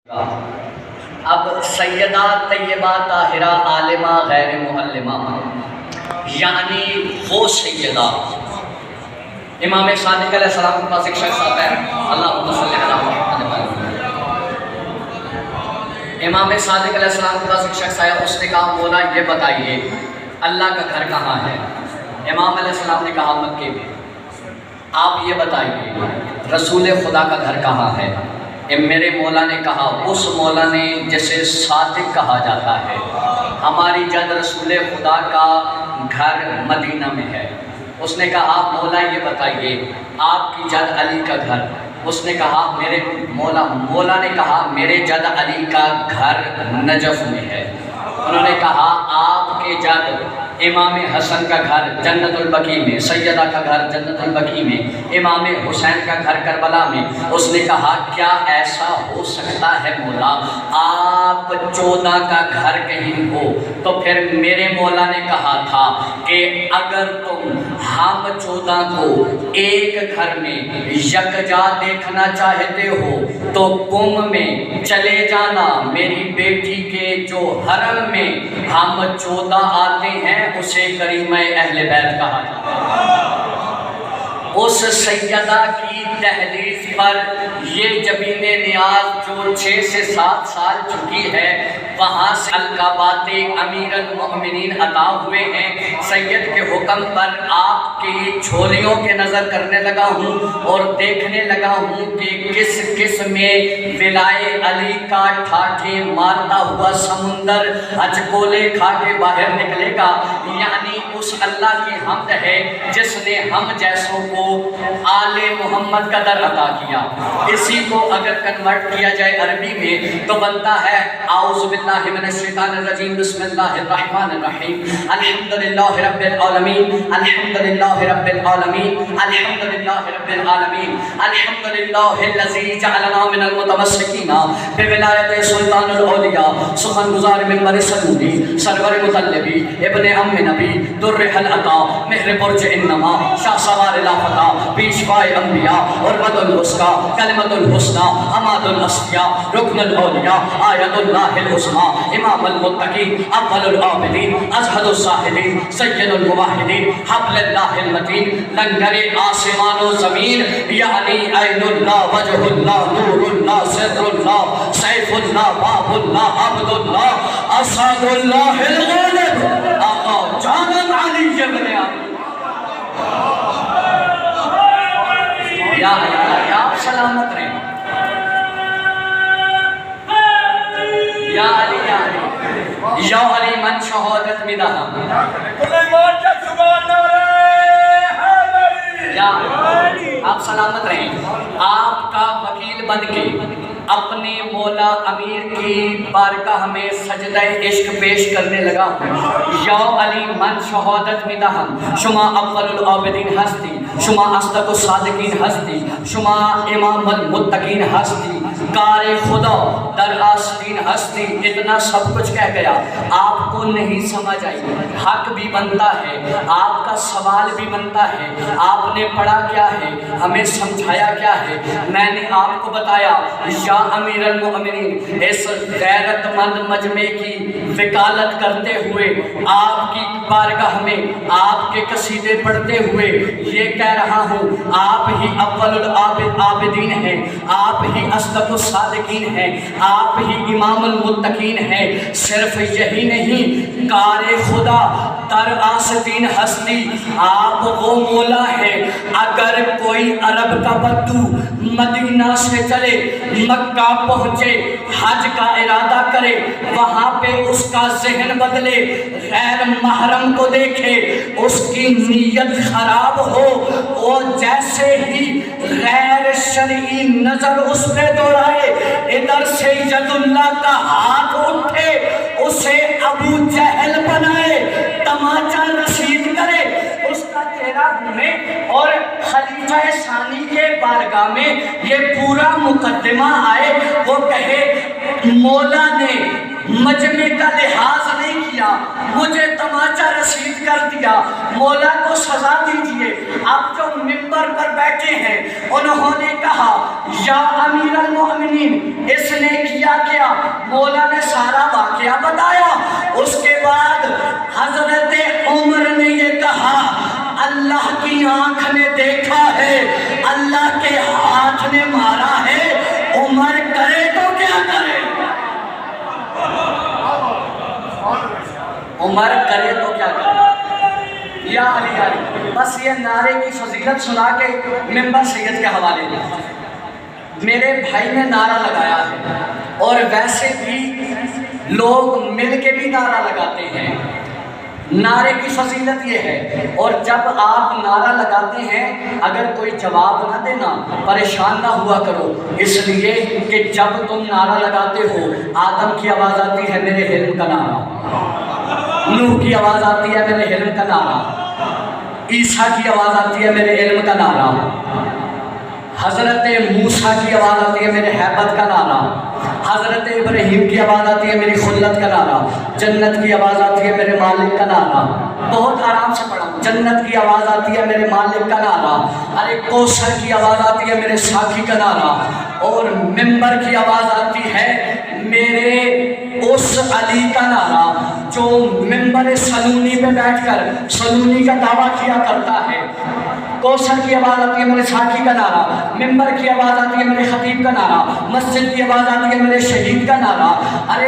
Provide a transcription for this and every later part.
اب سیدہ طیبہ طاہرہ عالمہ غیر معلمہ یعنی وہ سیدہ امام صادق علیہ السلام کے پاس ایک شخص آتا ہے، اللہم صلی علی محمد۔ امام صادق علیہ السلام کے پاس ایک شخص آیا، اس نے کہا مولا یہ بتائیے اللہ کا گھر کہاں ہے؟ امام علیہ السلام نے کہا مکے میں۔ آپ یہ بتائیے رسول خدا کا گھر کہاں ہے؟ میرے مولا نے کہا اس مولا نے جسے صادق کہا جاتا ہے، ہماری جد رسول خدا کا گھر مدینہ میں ہے۔ اس نے کہا مولا یہ بتائیے آپ کی جد علی کا گھر؟ اس نے کہا میرے مولا نے کہا میرے جد علی کا گھر نجف میں ہے۔ انہوں نے کہا آپ کے جد امام حسن کا گھر جنت البقیع میں، سیدہ کا گھر جنت البقیع میں، امام حسین کا گھر کربلا میں۔ اس نے کہا کیا ایسا ہو سکتا ہے مولا آپ 14 کا گھر کہیں ہو؟ تو پھر میرے مولا نے کہا تھا کہ اگر تم ہم 14 کو ایک گھر میں یکجا دیکھنا چاہتے ہو تو کم میں چلے جانا، میری بیٹی کے جو حرم میں ہم 14 آتے ہیں اسے کریمہ اہل بیت کہا جاتا ہے۔ اس سیدہ کی تحریف پر یہ جبین نیاز جو 6 سے 7 سال چکی ہے، وہاں سے القابات امیر المؤمنین عطا ہوئے ہیں۔ سید کے حکم پر آپ کی جھولیوں کے نظر کرنے لگا ہوں اور دیکھنے لگا ہوں کہ کس کس میں ولائے علی کا ٹھاٹھے مارتا ہوا سمندر ہچکولے کھا کے باہر نکلے گا۔ یعنی اس اللہ کی حمد ہے جس نے ہم جیسوں کو آل محمد کا در عطا کیا۔ اسی کو اگر کنورٹ کیا جائے عربی میں تو بنتا ہے اعوذ باللہ من الشیطان الرجیم بسم اللہ الرحمن الرحیم الحمدللہ رب العالمین الحمدللہ رب العالمین الحمدللہ رب العالمین الحمدللہ الذی جعلنا من المتمسکین بولایت سلطان الاولیاء سخن گزار منبر سجودی سرور مطلبی ابن ام نبی در حلعطا مہر برج انما شاہ سوار لافتہ پیشوائے انبیاء عربت الحسکا کلمت الحسنہ اماد الاسفیاء رکن الاولیاء آیت اللہ الحسنہ امام المتقین اول العابدین ازہد الزاہدین سید الموحدین حبل اللہ المتین لنگر آسمان و زمین یعنی عین اللہ وجہ اللہ نور اللہ سر اللہ سیف اللہ باب اللہ عبد اللہ اسد اللہ الغالب آقا جانم علی ابن علی یا اللہ یا سلامت رہیں یا علی یا علی یا علی من شہادت مدہم یا آپ سلامت رہیں۔ آپ کا وکیل بن کے اپنے مولا امیر کی بارگاہ میں سجدہ عشق پیش کرنے لگا ہوں۔ یا علی من شہادت مدہم شما اول العابدین ہستی، شما اصدق الصادقین ہستی، شما امام المتقین ہستی، کار خدا در آستین ہستی۔ اتنا سب کچھ کہہ گیا، آپ کو نہیں سمجھ آئی۔ حق بھی بنتا ہے، آپ کا سوال بھی بنتا ہے، آپ نے پڑھا کیا ہے، ہمیں سمجھایا کیا ہے۔ میں نے آپ کو بتایا یا امیر المؤمنین اس غیرت مند مجمع کی وکالت کرتے ہوئے آپ کی بارگاہ میں آپ کے قصیدے پڑھتے ہوئے یہ کہہ رہا ہوں آپ ہی اول العابدین ہیں، آپ ہی اصدق الصادقین ہیں، آپ ہی امام المتقین ہیں۔ صرف یہی نہیں، کار خدا در آستین ہستی آپ وہ مولا ہے۔ اگر کوئی عرب کا بدو مدینہ سے چلے مکہ پہنچے حج کا ارادہ کرے وہاں پہ اس کا ذہن بدلے غیر محرم کو دیکھے اس کی نیت خراب ہو، وہ جیسے ہی غیر شرعی نظر اس پہ دوڑائے ادھر سے ید اللہ کا ہاتھ اٹھے اسے ابو جہل بنائے تماچا رسید کرے اس کا چہرہ گھومے اور خلیفہ ثانی کے بارگاہ میں یہ پورا مقدمہ آئے، وہ کہے مولا نے مجمع کا لحاظ نہیں کیا، مجھے تماچا چانچا رسید کر دیا، مولا کو سزا دیجئے۔ اب جو منبر پر بیٹھے ہیں انہوں نے کہا یا امیر المؤمنین اس نے کیا کیا؟ مولا نے سارا واقعہ بتایا۔ اس کے بعد حضرت عمر نے یہ کہا اللہ کی آنکھ نے دیکھا ہے، اللہ کے ہاتھ نے مارا ہے، عمر کرے تو کیا کرے؟ عمر کرے تو کیا کرے؟ یا علی علی، بس یہ نعرے کی فضیلت سنا کے ممبر سید کے حوالے دیں۔ میرے بھائی نے نعرہ لگایا ہے اور ویسے بھی لوگ مل کے بھی نعرہ لگاتے ہیں۔ نعرے کی فضیلت یہ ہے، اور جب آپ نعرہ لگاتے ہیں اگر کوئی جواب نہ دینا، پریشان نہ ہوا کرو، اس لیے کہ جب تم نعرہ لگاتے ہو آدم کی آواز آتی ہے میرے علم کا نعرہ، نوح کی آواز آتی ہے میرے علم کا نعرہ، عیسیٰ کی آواز آتی ہے میرے علم کا نعرہ، حضرت موسیٰ کی آواز آتی ہے میرے ہیبت کا نعرہ، حضرت ابراہیم کی آواز آتی ہے میری خلت کا نعرہ، جنت کی آواز آتی ہے میرے مالک کا نعرہ، بہت آرام سے پڑھا، جنت کی آواز آتی ہے میرے مالک کا نعرہ، ارے کوثر کی آواز آتی ہے میرے ساقی کا نعرہ، اور منبر کی آواز آتی ہے میرے اس علی کا نعرہ جو منبر سلونی پہ بیٹھ کر سلونی کا دعویٰ کیا کرتا ہے، کوثر کی آواز آتی ہے میرے ساقی کا نعرہ، منبر کی آواز آتی ہے میرے خطیب کا نعرہ، مسجد کی آواز آتی ہے میرے شہید کا نعرہ، ارے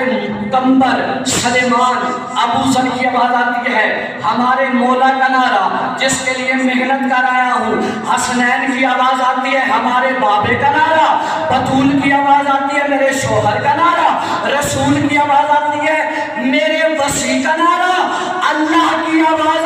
قمبر سلیمان ابو ذر کی آواز آتی ہے ہمارے مولا کا نعرہ جس کے لیے محنت کر آیا ہوں، حسنین کی آواز آتی ہے ہمارے بابے کا نعرہ، بطول کی آواز آتی ہے میرے شوہر کا نعرہ، رسول کی آواز آتی ہے میرے وسیع کا نعرہ، اللہ کی آواز